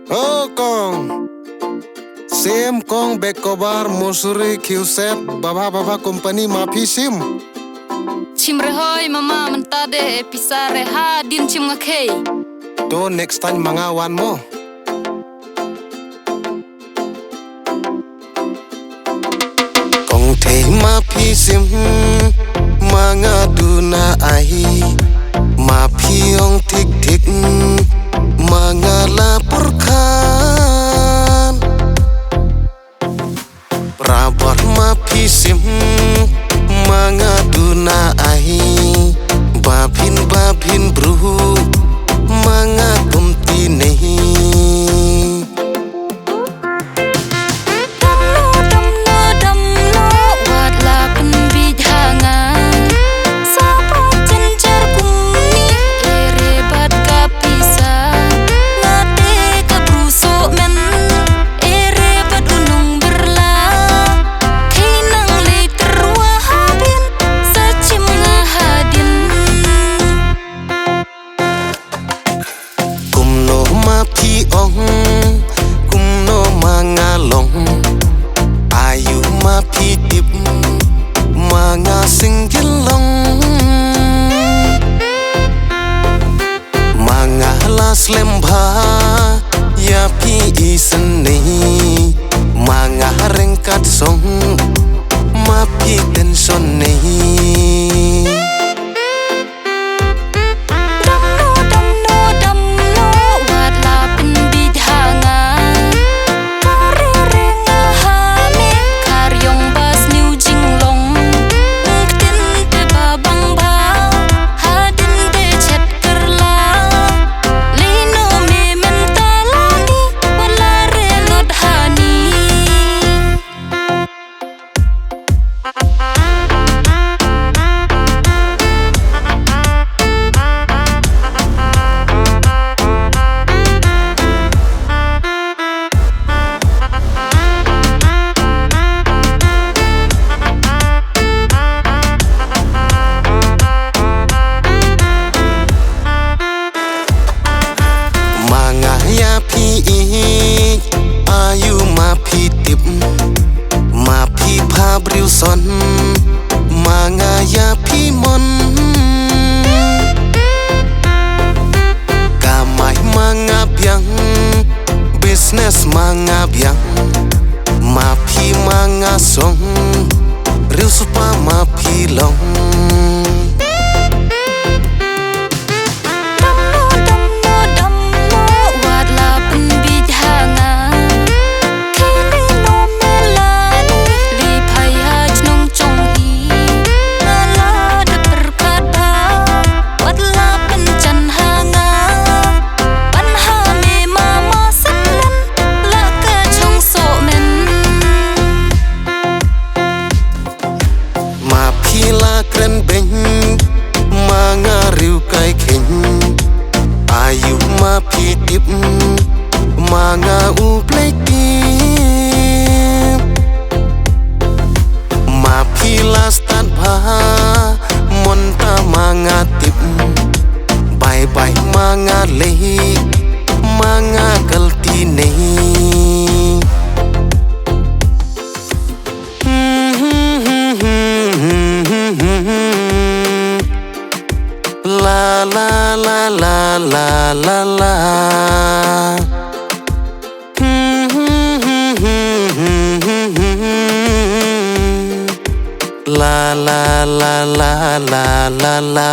Oh kong Sim kong bekobar musuri kiuset baba company mapi sim Chimrehoy mama mentade pisare ha din chim ngakei. To next time mangawan mo kong te mapi sim mangaduna ai mapi ong tik tik mangalaporkan Prabar mapi sim mangaduna ai babin bru mangakumti nehi kumno mangalong ayu mapi tip manga singgelong manga las lembha ya pi isene manga rengkat song mapi tension nei ayu mapi tip mapi pabril son manga ya pimon kamai manga biang business manga biang mapi manga song real supa mapi long kren beng mangariu kai khen ayu mapi tip manga u play tip mapi lastan pa monta manga tip bye bye manga le manga galti nei la la la la la la la la la la la la la la